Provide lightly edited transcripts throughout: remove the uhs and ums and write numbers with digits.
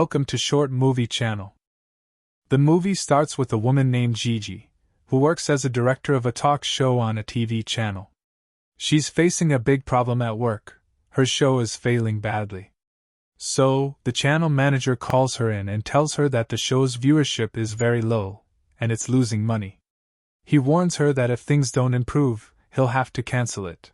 Welcome to Short Movie Channel. The movie starts with a woman named Gigi, who works as a director of a talk show on a TV channel. She's facing a big problem at work. Her show is failing badly. So, the channel manager calls her in and tells her that the show's viewership is very low, and it's losing money. He warns her that if things don't improve, he'll have to cancel it.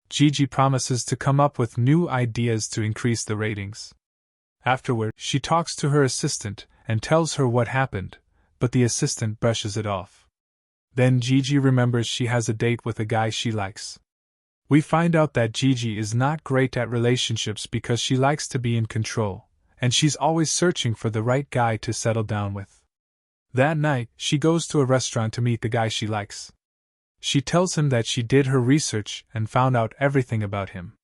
Gigi promises to come up with new ideas to increase the ratings. Afterward, she talks to her assistant and tells her what happened, but the assistant brushes it off. Then Gigi remembers she has a date with a guy she likes. We find out that Gigi is not great at relationships because she likes to be in control, and she's always searching for the right guy to settle down with. That night, she goes to a restaurant to meet the guy she likes. She tells him that she did her research and found out everything about him.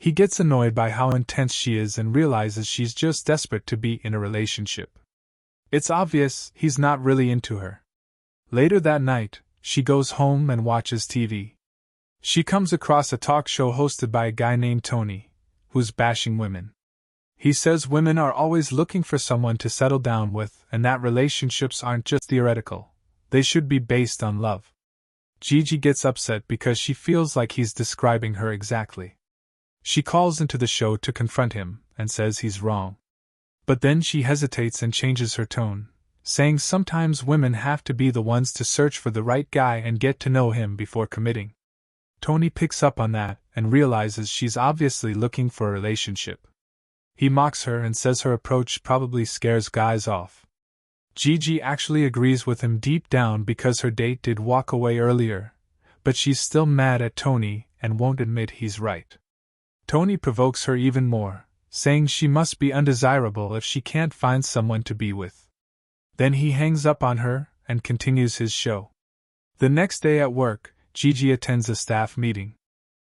He gets annoyed by how intense she is and realizes she's just desperate to be in a relationship. It's obvious he's not really into her. Later that night, she goes home and watches TV. She comes across a talk show hosted by a guy named Tony, who's bashing women. He says women are always looking for someone to settle down with and that relationships aren't just theoretical, they should be based on love. Gigi gets upset because she feels like he's describing her exactly. She calls into the show to confront him and says he's wrong. But then she hesitates and changes her tone, saying sometimes women have to be the ones to search for the right guy and get to know him before committing. Tony picks up on that and realizes she's obviously looking for a relationship. He mocks her and says her approach probably scares guys off. Gigi actually agrees with him deep down because her date did walk away earlier, but she's still mad at Tony and won't admit he's right. Tony provokes her even more, saying she must be undesirable if she can't find someone to be with. Then he hangs up on her and continues his show. The next day at work, Gigi attends a staff meeting.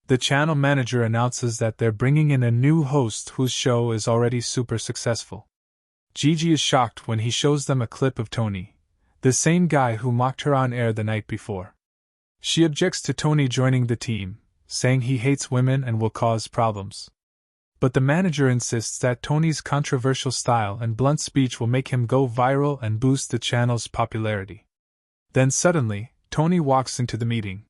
The channel manager announces that they're bringing in a new host whose show is already super successful. Gigi is shocked when he shows them a clip of Tony, the same guy who mocked her on air the night before. She objects to Tony joining the team, saying he hates women and will cause problems. But the manager insists that Tony's controversial style and blunt speech will make him go viral and boost the channel's popularity. Then suddenly, Tony walks into the meeting.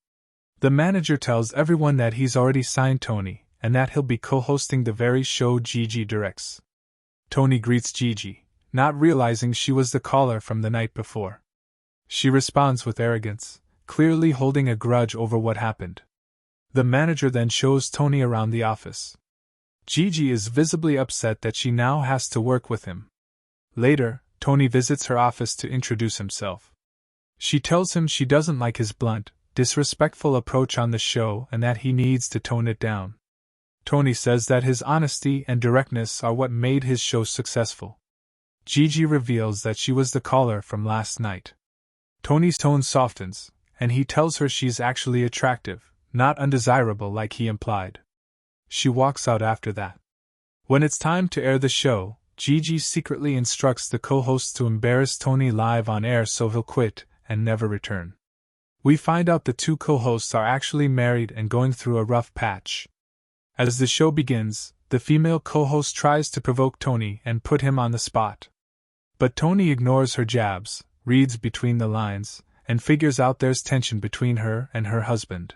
The manager tells everyone that he's already signed Tony, and that he'll be co-hosting the very show Gigi directs. Tony greets Gigi, not realizing she was the caller from the night before. She responds with arrogance, clearly holding a grudge over what happened. The manager then shows Tony around the office. Gigi is visibly upset that she now has to work with him. Later, Tony visits her office to introduce himself. She tells him she doesn't like his blunt, disrespectful approach on the show and that he needs to tone it down. Tony says that his honesty and directness are what made his show successful. Gigi reveals that she was the caller from last night. Tony's tone softens, and he tells her she's actually attractive, not undesirable like he implied. She walks out after that. When it's time to air the show, Gigi secretly instructs the co-hosts to embarrass Tony live on air so he'll quit and never return. We find out the two co-hosts are actually married and going through a rough patch. As the show begins, the female co-host tries to provoke Tony and put him on the spot. But Tony ignores her jabs, reads between the lines, and figures out there's tension between her and her husband.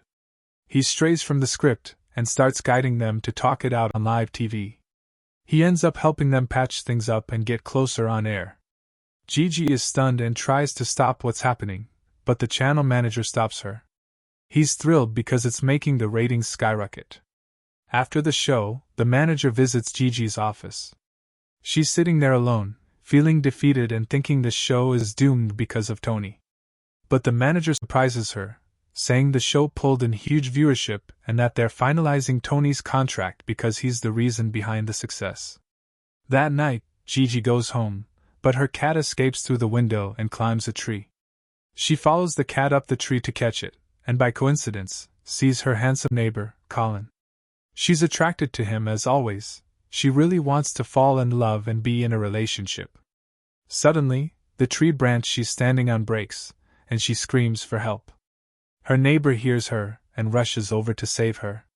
He strays from the script and starts guiding them to talk it out on live TV. He ends up helping them patch things up and get closer on air. Gigi is stunned and tries to stop what's happening, but the channel manager stops her. He's thrilled because it's making the ratings skyrocket. After the show, the manager visits Gigi's office. She's sitting there alone, feeling defeated and thinking the show is doomed because of Tony. But the manager surprises her, saying the show pulled in huge viewership and that they're finalizing Tony's contract because he's the reason behind the success. That night, Gigi goes home, but her cat escapes through the window and climbs a tree. She follows the cat up the tree to catch it, and by coincidence, sees her handsome neighbor, Colin. She's attracted to him as always. She really wants to fall in love and be in a relationship. Suddenly, the tree branch she's standing on breaks, and she screams for help. Her neighbor hears her and rushes over to save her.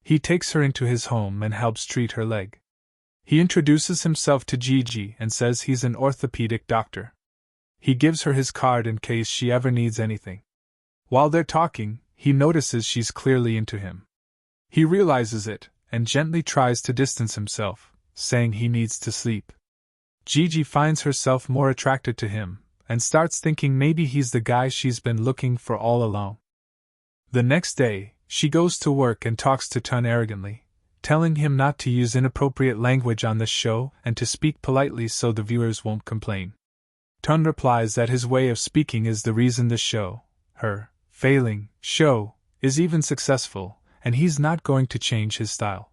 He takes her into his home and helps treat her leg. He introduces himself to Gigi and says he's an orthopedic doctor. He gives her his card in case she ever needs anything. While they're talking, he notices she's clearly into him. He realizes it and gently tries to distance himself, saying he needs to sleep. Gigi finds herself more attracted to him and starts thinking maybe he's the guy she's been looking for all along. The next day, she goes to work and talks to Toun arrogantly, telling him not to use inappropriate language on the show and to speak politely so the viewers won't complain. Toun replies that his way of speaking is the reason the show, her failing show, is even successful, and he's not going to change his style.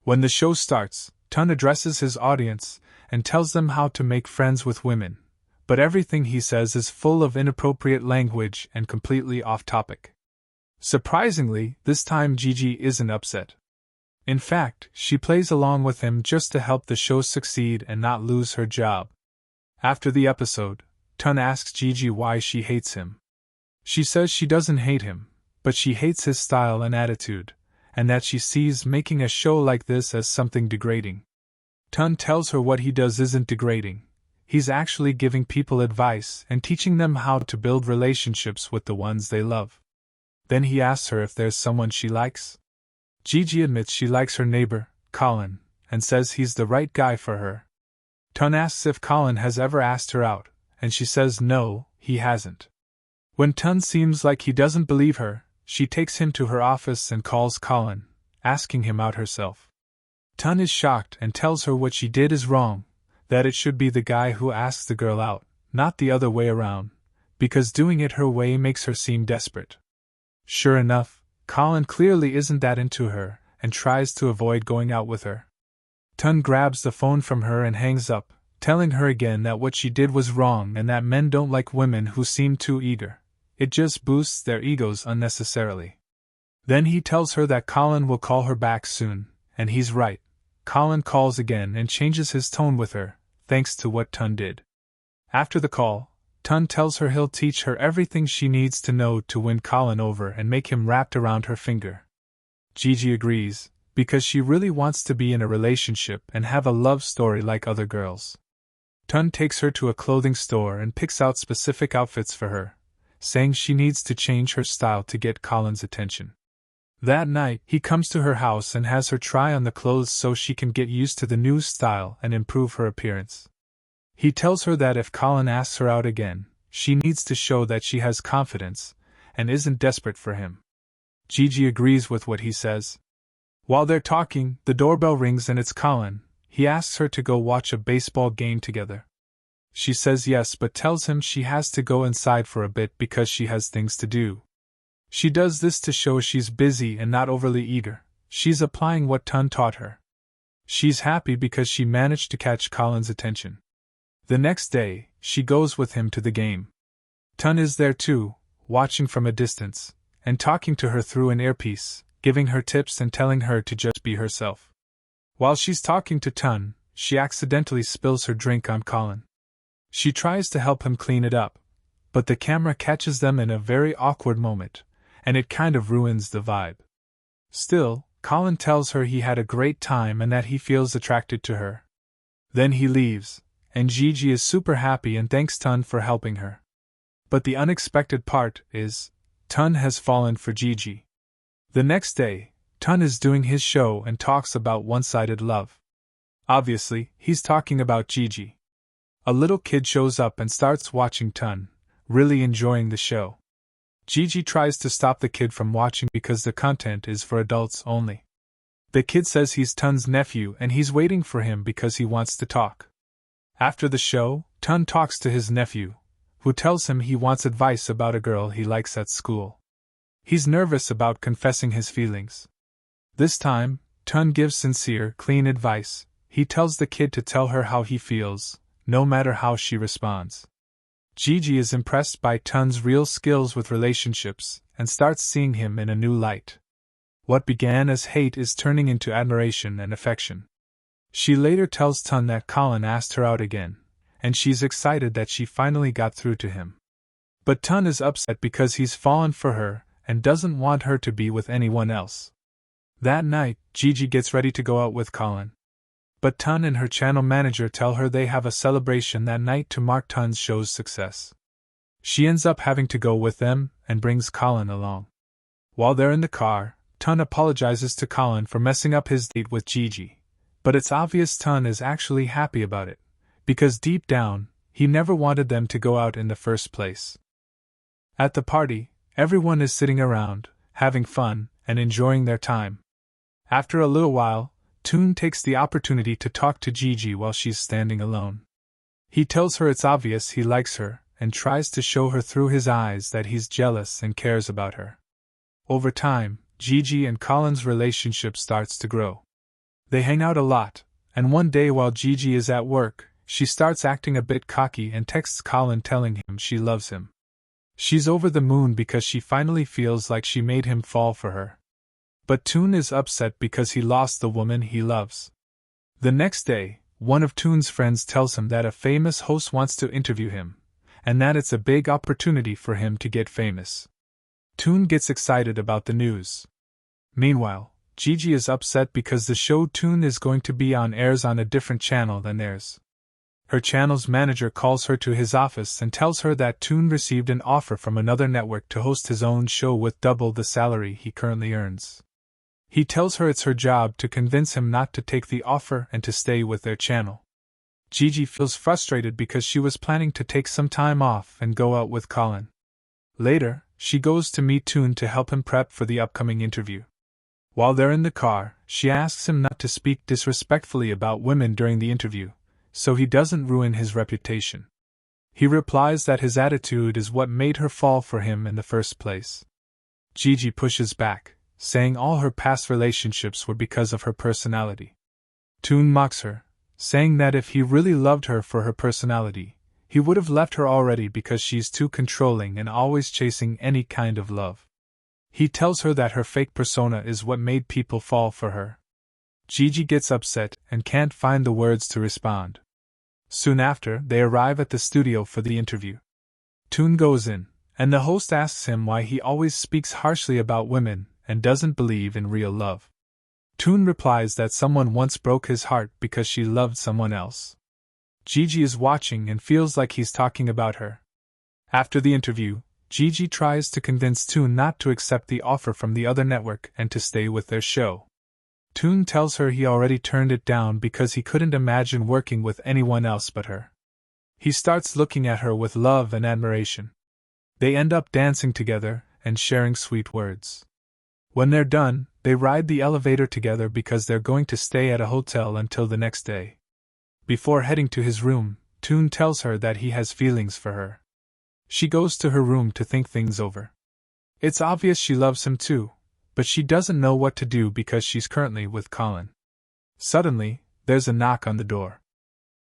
When the show starts, Toun addresses his audience and tells them how to make friends with women, but everything he says is full of inappropriate language and completely off topic. Surprisingly, this time Gigi isn't upset. In fact, she plays along with him just to help the show succeed and not lose her job. After the episode, Toun asks Gigi why she hates him. She says she doesn't hate him, but she hates his style and attitude, and that she sees making a show like this as something degrading. Toun tells her what he does isn't degrading. He's actually giving people advice and teaching them how to build relationships with the ones they love. Then he asks her if there's someone she likes. Gigi admits she likes her neighbor, Colin, and says he's the right guy for her. Toun asks if Colin has ever asked her out, and she says no, he hasn't. When Toun seems like he doesn't believe her, she takes him to her office and calls Colin, asking him out herself. Toun is shocked and tells her what she did is wrong, that it should be the guy who asks the girl out, not the other way around, because doing it her way makes her seem desperate. Sure enough, Colin clearly isn't that into her, and tries to avoid going out with her. Toun grabs the phone from her and hangs up, telling her again that what she did was wrong and that men don't like women who seem too eager. It just boosts their egos unnecessarily. Then he tells her that Colin will call her back soon, and he's right. Colin calls again and changes his tone with her, thanks to what Toun did. After the call, Toun tells her he'll teach her everything she needs to know to win Colin over and make him wrapped around her finger. Gigi agrees, because she really wants to be in a relationship and have a love story like other girls. Toun takes her to a clothing store and picks out specific outfits for her, saying she needs to change her style to get Colin's attention. That night, he comes to her house and has her try on the clothes so she can get used to the new style and improve her appearance. He tells her that if Colin asks her out again, she needs to show that she has confidence and isn't desperate for him. Gigi agrees with what he says. While they're talking, the doorbell rings and it's Colin. He asks her to go watch a baseball game together. She says yes but tells him she has to go inside for a bit because she has things to do. She does this to show she's busy and not overly eager. She's applying what Toun taught her. She's happy because she managed to catch Colin's attention. The next day, she goes with him to the game. Toun is there too, watching from a distance, and talking to her through an earpiece, giving her tips and telling her to just be herself. While she's talking to Toun, she accidentally spills her drink on Colin. She tries to help him clean it up, but the camera catches them in a very awkward moment, and it kind of ruins the vibe. Still, Colin tells her he had a great time and that he feels attracted to her. Then he leaves, and Gigi is super happy and thanks Toun for helping her. But the unexpected part is, Toun has fallen for Gigi. The next day, Toun is doing his show and talks about one-sided love. Obviously, he's talking about Gigi. A little kid shows up and starts watching Toun, really enjoying the show. Gigi tries to stop the kid from watching because the content is for adults only. The kid says he's Toun's nephew and he's waiting for him because he wants to talk. After the show, Toun talks to his nephew, who tells him he wants advice about a girl he likes at school. He's nervous about confessing his feelings. This time, Toun gives sincere, clean advice. He tells the kid to tell her how he feels, no matter how she responds. Gigi is impressed by Toun's real skills with relationships and starts seeing him in a new light. What began as hate is turning into admiration and affection. She later tells Toun that Colin asked her out again, and she's excited that she finally got through to him. But Toun is upset because he's fallen for her and doesn't want her to be with anyone else. That night, Gigi gets ready to go out with Colin. But Toun and her channel manager tell her they have a celebration that night to mark Toun's show's success. She ends up having to go with them and brings Colin along. While they're in the car, Toun apologizes to Colin for messing up his date with Gigi, but it's obvious Toun is actually happy about it, because deep down, he never wanted them to go out in the first place. At the party, everyone is sitting around, having fun, and enjoying their time. After a little while, Toun takes the opportunity to talk to Gigi while she's standing alone. He tells her it's obvious he likes her, and tries to show her through his eyes that he's jealous and cares about her. Over time, Gigi and Colin's relationship starts to grow. They hang out a lot, and one day while Gigi is at work, she starts acting a bit cocky and texts Colin telling him she loves him. She's over the moon because she finally feels like she made him fall for her. But Toun is upset because he lost the woman he loves. The next day, one of Toun's friends tells him that a famous host wants to interview him, and that it's a big opportunity for him to get famous. Toun gets excited about the news. Meanwhile, Gigi is upset because the show Toun is going to be on airs on a different channel than theirs. Her channel's manager calls her to his office and tells her that Toun received an offer from another network to host his own show with double the salary he currently earns. He tells her it's her job to convince him not to take the offer and to stay with their channel. Gigi feels frustrated because she was planning to take some time off and go out with Colin. Later, she goes to meet Toun to help him prep for the upcoming interview. While they're in the car, she asks him not to speak disrespectfully about women during the interview, so he doesn't ruin his reputation. He replies that his attitude is what made her fall for him in the first place. Gigi pushes back, saying all her past relationships were because of her personality. Toun mocks her, saying that if he really loved her for her personality, he would have left her already because she's too controlling and always chasing any kind of love. He tells her that her fake persona is what made people fall for her. Gigi gets upset and can't find the words to respond. Soon after, they arrive at the studio for the interview. Toun goes in, and the host asks him why he always speaks harshly about women and doesn't believe in real love. Toun replies that someone once broke his heart because she loved someone else. Gigi is watching and feels like he's talking about her. After the interview, Gigi tries to convince Toun not to accept the offer from the other network and to stay with their show. Toun tells her he already turned it down because he couldn't imagine working with anyone else but her. He starts looking at her with love and admiration. They end up dancing together and sharing sweet words. When they're done, they ride the elevator together because they're going to stay at a hotel until the next day. Before heading to his room, Toun tells her that he has feelings for her. She goes to her room to think things over. It's obvious she loves him too, but she doesn't know what to do because she's currently with Colin. Suddenly, there's a knock on the door.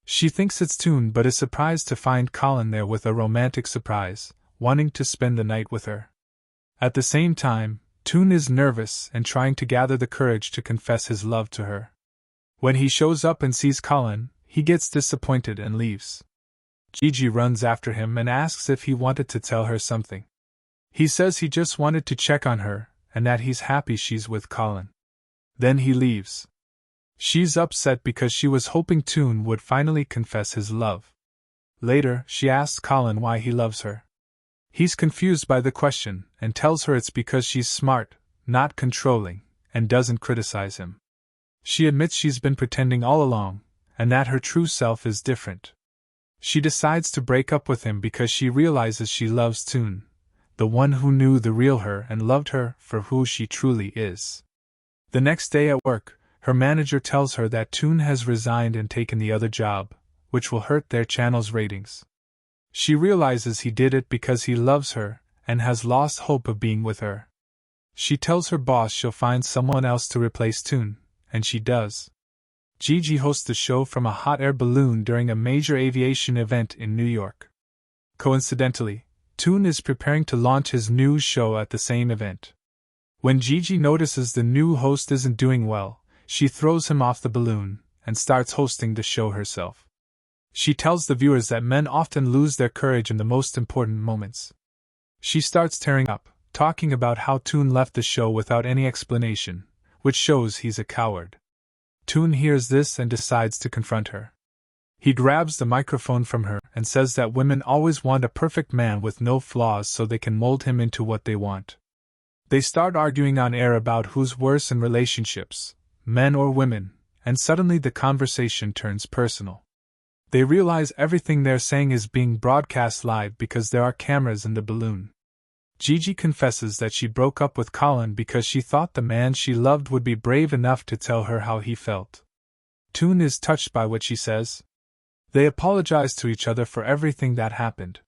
She thinks it's Toun but is surprised to find Colin there with a romantic surprise, wanting to spend the night with her. At the same time, Toun is nervous and trying to gather the courage to confess his love to her. When he shows up and sees Colin, he gets disappointed and leaves. Gigi runs after him and asks if he wanted to tell her something. He says he just wanted to check on her and that he's happy she's with Colin. Then he leaves. She's upset because she was hoping Toun would finally confess his love. Later, she asks Colin why he loves her. He's confused by the question and tells her it's because she's smart, not controlling, and doesn't criticize him. She admits she's been pretending all along, and that her true self is different. She decides to break up with him because she realizes she loves Toun, the one who knew the real her and loved her for who she truly is. The next day at work, her manager tells her that Toun has resigned and taken the other job, which will hurt their channel's ratings. She realizes he did it because he loves her and has lost hope of being with her. She tells her boss she'll find someone else to replace Toun, and she does. Gigi hosts the show from a hot air balloon during a major aviation event in New York. Coincidentally, Toun is preparing to launch his new show at the same event. When Gigi notices the new host isn't doing well, she throws him off the balloon and starts hosting the show herself. She tells the viewers that men often lose their courage in the most important moments. She starts tearing up, talking about how Toun left the show without any explanation, which shows he's a coward. Toun hears this and decides to confront her. He grabs the microphone from her and says that women always want a perfect man with no flaws so they can mold him into what they want. They start arguing on air about who's worse in relationships, men or women, and suddenly the conversation turns personal. They realize everything they're saying is being broadcast live because there are cameras in the balloon. Gigi confesses that she broke up with Colin because she thought the man she loved would be brave enough to tell her how he felt. Toun is touched by what she says. They apologize to each other for everything that happened.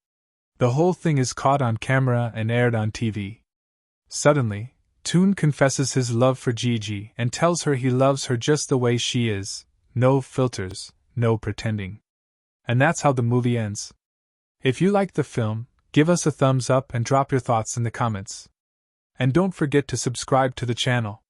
The whole thing is caught on camera and aired on TV. Suddenly, Toun confesses his love for Gigi and tells her he loves her just the way she is, no filters, no pretending. And that's how the movie ends. If you liked the film, give us a thumbs up and drop your thoughts in the comments. And don't forget to subscribe to the channel.